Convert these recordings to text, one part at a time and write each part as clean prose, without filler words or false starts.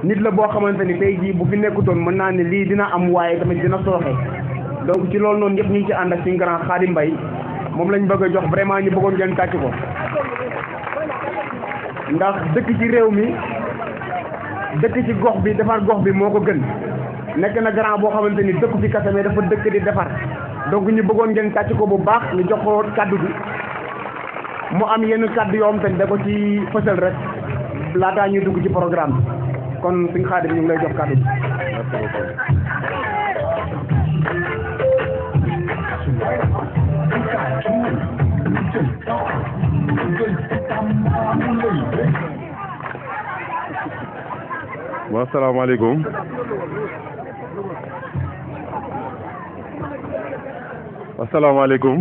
nit la boo xamante ni tey jii bu fi nekkutoon mën naa ne lii dina am waaye tamit dina sooxe donc ci loolu noonu yëpp ñu ngi ci ànd ak suñu grand Khadim Mbaye moom lañ bëgg a jox vraiment ñu bëggoon ngeen tàcc ko ndax dëkk ci réew mi dëkk ci gox bi defar gox bi moo ko gën nekk na grand boo xamante ni dëkk fi kase mais dafa dëkk di defar donc ñu bëggoon ngeen tàcc ko bu baax ñu jox ko kaddu bi mu am yenn kaddu yoo xam te da ko ci fësal rek laataa ñuy dugg ci programme bi kon suñu Khadim ñu ngi lay jox kaddu bi. Wa salaamaaleykum asalaamaaleykum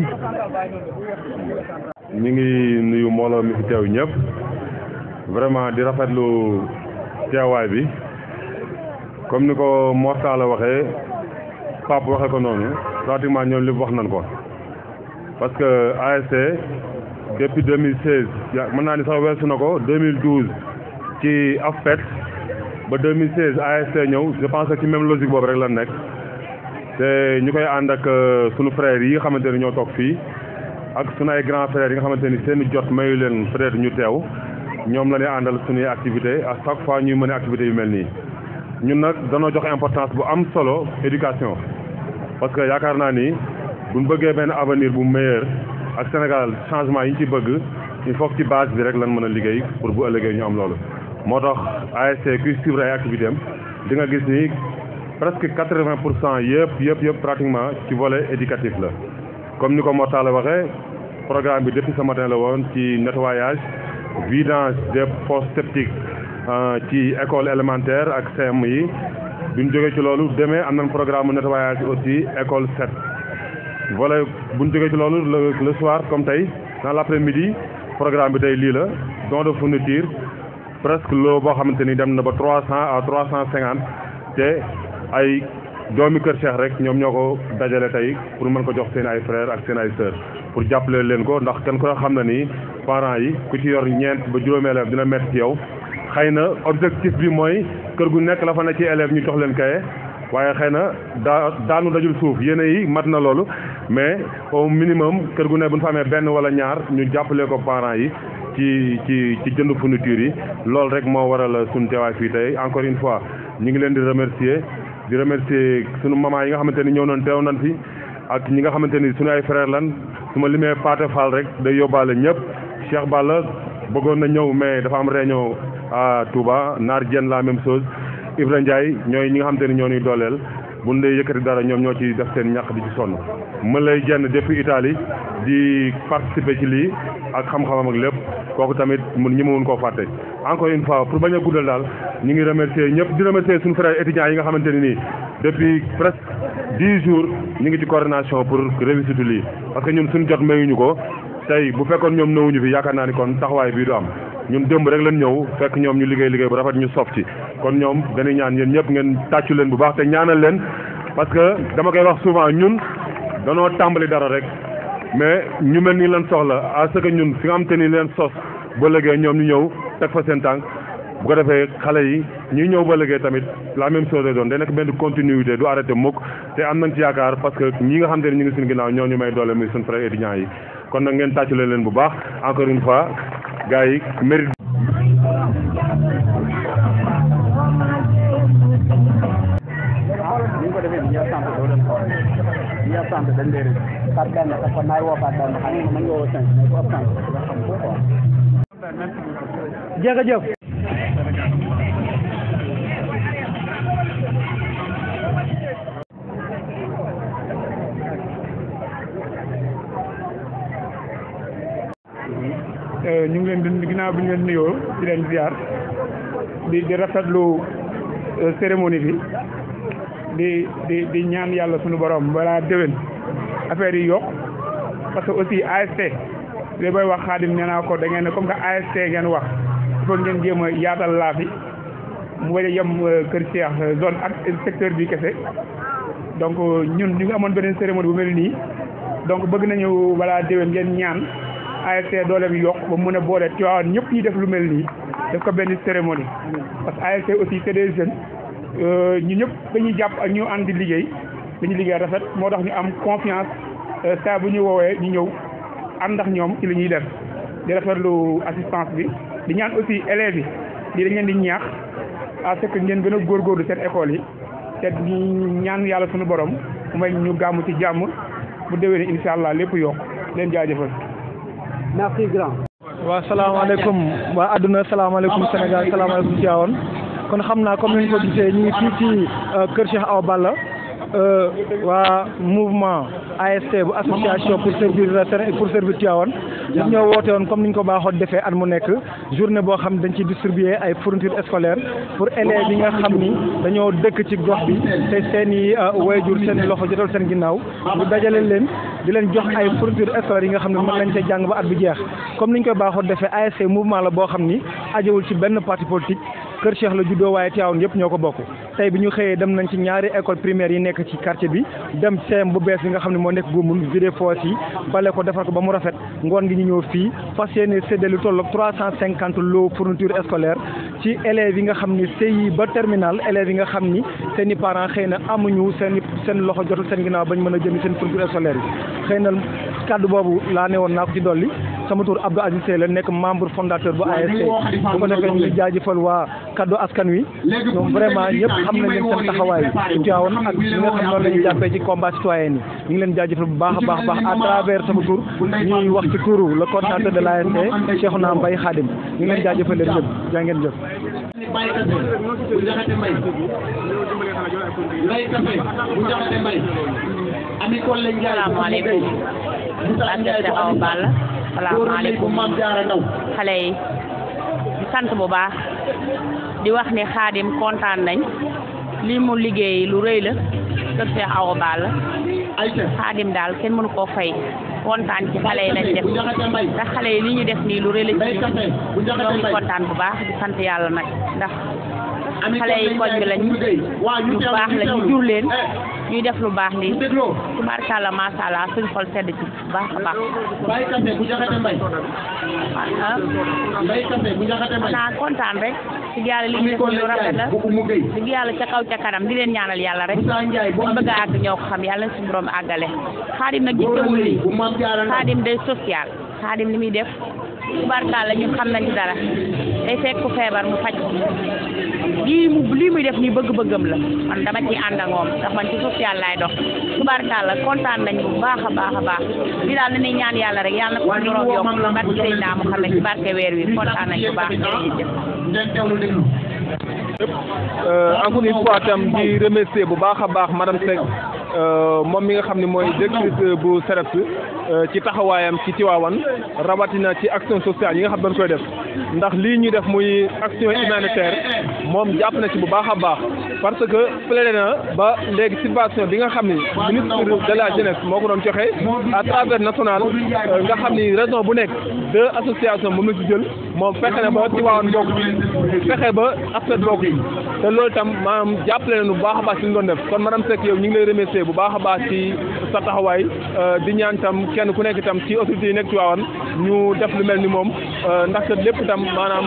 ñu ngi nuyu mbooloo mi fi teew ñëpp vraiment di rafetlu teewaay bi comme ni ko Mortala waxee Pape waxee ko noonu pratiquement ñoom li wax nañ ko parce que ASC depuis 2016 mën naa ni sax weesu na ko 2012 ci AFPET ba 2016 ASC ñëw je pense que ci même logique boobu rek la nekk te ñu koy ànd ak sunu frères yi nga xamante ni ñoo toog fii ak sunu ay grands frères yi nga xamante ni seen jot mayu leen peut-être ñu teew ñoom la ñuy àndal suñuy activité à chaque fois ñuy mën a activités yu mel nii ñun nag danoo jox importance bu am solo éducation parce que yaakaar naa ni buñ bëggee benn avenir bu meilleur ak Sénégal changement yi ñu ci bëgg il faut que ci base bi rek lan mën a liggéey pour bu ëllëgee ñu am loolu moo tax ASC kuy suivre ay activité am di nga gis ni presque 80% yëpp pratiquement ci volet éducatif la comme ni ko Mortala waxee programme bi depuis ce matin la woon ci nettoyage vidange des fosses septiques ci école élémentaire ak CM yi duñ jógee ci loolu demee am nañ programme nettoyage aussi école 7 volet buñ jógee ci loolu le soir comme tey dans l'après-midi programme bi tey lii la don de fourniture presque loo boo xamante ni dem na ba 300 à 350 te ay doomi Kër Cheikh rek ñoom ñoo ko dajale tey pour mën ko jox seen ay frères ak seen ay sœurs pour jàppale leen ko ndax kenn ku ne xam na ni parents yi ku ci yor ñeent ba juróomi élèves dina métti ci yow xëy na objectif bi mooy kër gu nekk la fa na ci élèves ñu jox leen kaye waaye xëy na daanu dajul suuf yéene yi mat na loolu mais au minimum kër gu nekk bu ñu fa amee benn wala ñaar ñu jàppale ko parents yi ci jënd fourniture yi loolu rek moo waral suñu teewaay fii tey encore une fois ñu ngi leen di remercier sunu maman yi nga xamante ni ñëw nañ teew nañ fi ak ñi nga xamante ni sunu ay frères lan su ma limee Pathé Fall rek day yóbbaale ñëpp Cheikh Balla bëggoon na ñëw mais dafa am réunion à Touba Naar Diène la même chose Ibra Ndiaye ñooy ñi nga xamante ni ñoo ñuy dooleel bu ndee yëkkati dara ñoom ñoo ci def seen ñàkk di ci sonn ma lay jenn depuis Italie di participer ci lii ak xam-xamam ak lépp kooku tamit ñi ma mun koo fàtte encore une fois pour bañ a guddal daal ñu ngi remercier ñëpp di remercier suñu frères étudiants yi nga xamante ne nii depuis presque 10 jours ñu ngi ci coordination pour réussir lii parce que ñun suñu jot mayuñu ko tey bu fekkoon ñoom nëwuñu fi yaakaar naa ni kon taxawaay bii du am ñun démb rek lañ ñëw fekk ñoom ñu liggéey bu rafet ñu sof ci kon ñoom dañuy ñaan yéen ñëpp ngeen tàccu leen bu baax te ñaanal leen parce que dama koy wax souvent ñun danoo tàmbali dara rek mais ñu mel ni leen soxla à ce que ñun fi nga xam te ni leen sos ba léegi ñoom ñu ñëw teg fa seen tànk bu ko defee xale yi ñuy ñëw ba léegi tamit la même chose lay doon day nekk benn continuité du arrêté mukk te am nañ ci yaakaar parce que ñi nga xam te ne ñu ngi suñu ginnaaw ñoo ñu may doole muy suñu frères étudiants yi kon nag ngeen tàccule leen bu baax encore une fois gars yi mérite jërëjëf ñu ngi leen di ginnaaw bi ñu leen nuyoo di leen ziar di rafetlu cérémonie bi di ñaan yàlla suñu borom balaa déwén affaire yi yokk parce que aussi ASC li bay wax Xaadim nee naa ko da ngeen ne comme que ASC ngeen wax il faut ngeen jéem a yaatal laa fi mu bañ a yem Kër Cheikh zone ak secteur bi kese donc ñun ñu ngi amoon beneen cérémonie bu mel nii donc bëgg nañu balaa déwén ngeen ñaan ASC doole bi yokk ba mën a boole Tivaouane ñëpp ñi def lu mel nii def ko benn cérémonie parce que ASC aussi c'est des jeunes ñu ñëpp dañuy jàpp ak ñu ànd di liggéey dañuy liggéey rafet moo tax ñu am confiance saa bu ñu woowee ñu ñëw ànd ak ñoom ci li ñuy def di rafetlu assistance bi di ñaan aussi élèves yi dañ leen di ñaax à ce que ngeen gën a góorgóorlu seen école yi te ñaan yàlla suñu borom mu may ñu gàmmu ci jàmm bu déwénee incha allah lépp yokk leen jaajëfal. merci grand. waaw salaamaaleykum waa adduna salaamaaleykum Sénégal salaamaaleykum Tivaouane kon xam naa comme ni ñu ko gisee ñu ngi fii ci kër Cheikh Awa Balla waa mouvement ASC bu association pour servir Tivaouane ñoom ñoo woote woon comme ni ñu ko baaxoon defee at mu nekk journée boo xam dañ ci distribuer ay fournitures scolaires pour élèves yi nga xam ni dañoo dëkk ci gox bi te seen i waajur seen i loxo jotal seen ginnaaw bu dajale leen di leen jox ay fournitures scolaires yi nga xam ne mën nañ cee jàng ba at bi jeex comme ni ñu koy baaxoon defee ASC mouvement la boo xam ni ajowul ci benn parti politique Kër Cheikh la juddoo waaye Tivaouane yëpp ñoo ko bokk tey bi ñu xëyee dem nañ ci ñaari école primaire yi nekk ci quartier bi dem CEM bu bees bi nga xam ne moo nekk Goumboul vidé foos yi bale ko defar ko ba mu rafet ngoon gi ñu ñëw fii fas yéene séddale lu tolloog 350 lots fourniture scolaire ci élèves yi nga xam ni CI ba terminal élèves yi nga xam ni seen i parents xëy na amuñu seen loxo jotul seen ginnaaw bañ mën a jënd seen fourniture scolaire yi xëy na kàddu boobu laa ne woon naa ko ci dolli sama tur Abdou Aziz Sey la nekk membre fondateur bu ASC bu ko defee ñu ngi jaajëfal waa kaddu askan wi ñoom vraiment ñëpp xam nañ leen seen taxawaay ci Tivaouane ak ñi nga xam noonu la ñu jàppee ci combat citoyen yi ñu ngi leen jaajëfal bu baax a baax baax à travers sama tur ñuy wax ci turu le coordinateur de l'ASC Cheikhouna Mbaye Khadim ñu ngi leen jaajëfal leen ñëpp jaa ngeen jëf. salaamaaleykum Cheikh Awa Balla salaamaaleykum xale yi di sant bu baax di wax ne Khadim kontaan nañ lii mu liggéey lu rëy la kër Cheikh Awa Balla Khadim daal kenn mënu koo fay kontaan ci xale yi lañ def ndax xale yi li ñu def nii lu rëy la ci ñoo ngi kontaan bu baax di sant yàlla nag ndax xale yi koñ bi lañ ñu baax la ñu jur leen ñuy def lu baax lii tubaarkàlla macha allah suñu xol sedd ci bu baax a baax. xanaa kontaan rek ci yàlla li ñu def lu rafet la di yàlla ca kaw ca kanam di leen ñaanal yàlla rek buñ bëgg a àgg ñoo ko xam yàlla suñu borom àggale Khadim nag gisewul lii Khadim day social Khadim li muy def tubaarkàlla ñun xam nañ ci dara day fekk ku feebar mu faj lii muy def nii bëgg-bëggam la man dama ciy ànd ak moom ndax man ci social laay dox tubaarkàlla kontaan nañ bu baax a baax a baax li daal nañuy ñaan yàlla rek yàlla na ko suñu borom yokk barke Seydina Muhammad ci barke weer wi kontaan nañ bu baax jërëjëf. encore une fois tam di remercier bu baax a baax madame Seck moom mi nga xam ne mooy directrice bu CEREPS ci taxawaayam ci Tivaouane rawatina ci action sociale yi nga xam dañ koy def ndax lii ñuy def muy action humanitaire moom jàpp na ci bu baax a baax parce que plaidé na ba léegi subvention bi nga xam ni ministre de la jeunesse moo ko doon joxe à travers national nga xam ni région bu nekk 2 association moom la ci jël moom fexe na ba Tivaouane bokk fexe ba affaire bokk te loolu itam maanaam jàppale na bu baax a baax ci li ñu doon def kon madame Seck yow ñu ngi lay remercier bu baax a baax ci sa taxawaay di ñaan tam kenn ku nekk itam ci autorités yi nekk Tivaouane ñu def lu mel ni moom ndaxte lépp itam maanaam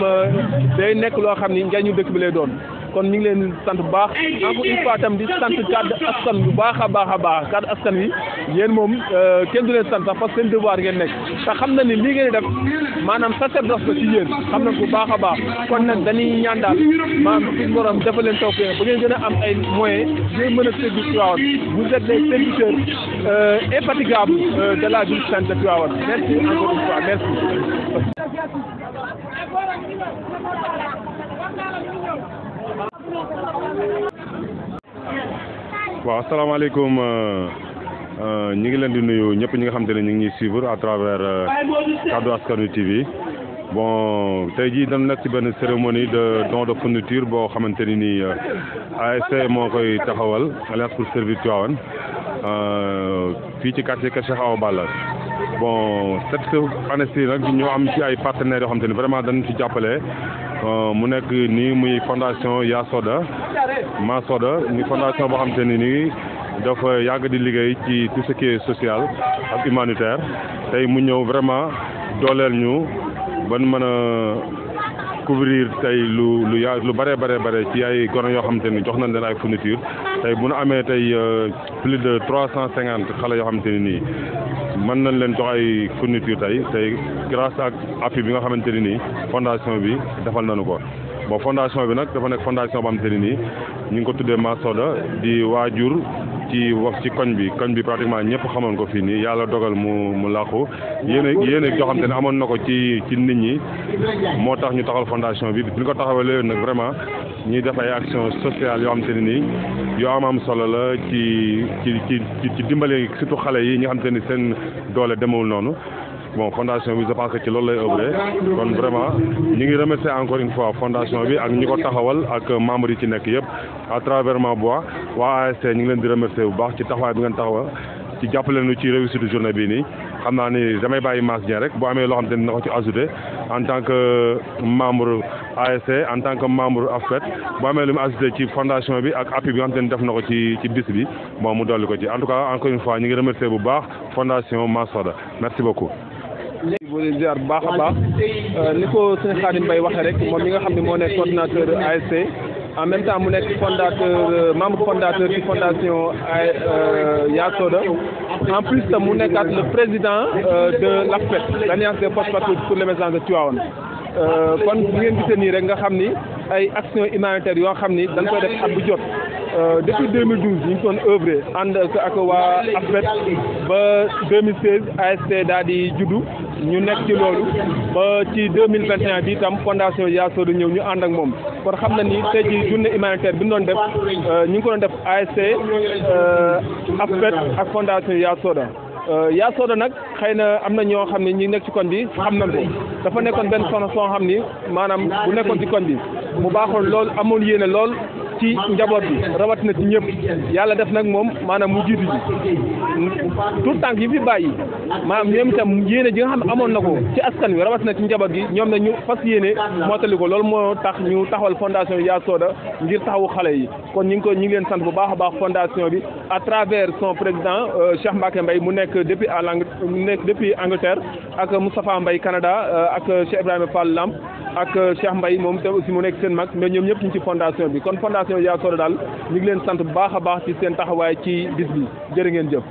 day nekk loo xam ni njariñu dëkk bi lay doon kon ñu ngi leen sant bu baax encore une fois tam di sant kaddu askan bu baax a baax a baax kaddu askan wi yéen moom kenn du leen sant sax parce que seen devoir ngeen nekk te xam na ni lii ngeen di def maanaam sacerdoce la ci yéen xam nañ bu baax a baax kon nag dañuy ñaan daal maanaam suñu borom dafa leen taw ba ngeen gën a am ay moyens ngeen mën a servir Tivaouane vous êtes des serviteurs infatigables de la ville sainte de Tivaouane merci encore une fois merci. waaw asalaamaaleykum ñu ngi leen di nuyu ñëpp ñi nga xamante ne ñu ngi ñuy suivre à travers Kaddu Askan Wi TV bon tey jii dañu nekk ci benn cérémonie de don de fourniture boo xamante ni nii ASC moo koy taxawal Alliance pour servir Tivaouane fii ci quartier Kër Cheikh Awa Balla bon cette année-ci nag ñoo am ci ay partenaires yoo xamante ni vraiment dañu ci jàppale mu nekk nii muy fondation Yasoda Masoda ni fondation boo xamante ni nii dafa yàgg di liggéey ci tout ce qui est social ak humanitaire tey mu ñëw vraiment dooleel ñu ban mën a couvrir tey lu bare ci ay gone yoo xamante ni jox nañ leen ay fourniture tey bu nu amee tey plus de 350 xale yoo xamante ni nii mën nañ leen jox ay fourniture tey grâce ak appui bi nga xamante ni nii fondation bi defal nañu ko. bon fondation bi nag dafa nekk fondation boo xamante ni nii ñu ngi ko tuddee Masoda di waajur ci koñ bi pratiquement ñëpp xamoon ko fii nii yàlla dogal mu làqu yéen joo xamante ne amoon na ko ci nit ñi moo tax ñu taxawal fondation bi ñu ko taxawalee nag vraiment ñuy def ay action sociale yoo xamante ne nii yoo am solo la ci dimbale surtout xale yi ñi nga xamante ni seen doole demewul noonu. bon fondation bi je pense que ci loolu lay œuvrer kon vraiment ñu ngi remercier encore une fois fondation bi ak ñi ko taxawal ak membres yi ci nekk yëpp à travers Mambois waa ASC ñu ngi leen di remercier bu baax ci taxawaay bi ngeen taxawal ci jàppale nu ci réussite journée bii nii xam naa ni damay bàyyi Mass Dieng rek bu amee loo xam te dina ko ci ajouté en tant que membre ASC en tant que membre AFPET bu amee lu mu ajouté ci fondation bi ak appui bi nga xam te ne def na ko ci bis bi bon mu dolli ko ci en tout cas encore une fois ñu ngi remercier bu baax fondation Masoda merci beaucoup. léegi boo leen ziar bu baax a baax ni ko sëñ Khadim Mbaye waxee rek moom mi nga xam ne moo nekk coordinateur ASC en même temps mu nekk membre fondateur ci fondation Yasoda en plus mu nekkaat le président de l'AFPET l'Alliance des forces patriotiques pour l'émergence de Tivaouane kon bu ngeen gisee nii rek nga xam ni ay actions humanitaires yoo xam ni dañ koy def at bu jot depuis 2012 ñu ngi doon œuvrer ànd ak waa AFPET ba 2016 ASC daal di juddu ñu nekk ci loolu ba ci 2021 bi itam fondation Yasoda ñëw ñu ànd ak moom kon xam na ni tey jii journée humanitaire bi ñu doon def ñu ngi ko doon def ASC AFPET ak fondation Yasoda Yasoda nag xëy na am na ñoo xam ne ñi nekk ci koñ bi xam nañ ko dafa nekkoon benn soxna soo xam ni maanaam bu nekkoon ci koñ bi mu baaxoon lool amoon yéene lool ci njaboot bi rawatina ci ñëpp yàlla def nag moom maanaam mu jiitu ji tout tànk yi fi bàyyi maanaam ñoom itam yéene ji nga xam ne amoon na ko ci askan wi rawatina ci njaboot gi ñoom ne ñu fas yéene mottali ko loolu moo tax ñu taxawal fondation Yasoda ngir taxawu xale yi kon ñu ngi leen sant bu baax a baax fondation bi à travers son président Cheikh Mbacké Mbaye mu nekk depuis Angleterre ak Moustapha Mbaye Canada ak Cheikh Ibrahima Fall Lamp ak Cheikh Mbaye moom te aussi mu nekk seen mag mais ñoom ñëpp ñu ci fondation bi kon fondation Yasoda daal ñu ngi leen sant bu baax a baax ci seen taxawaay ci bis bi jërë ngeen jëf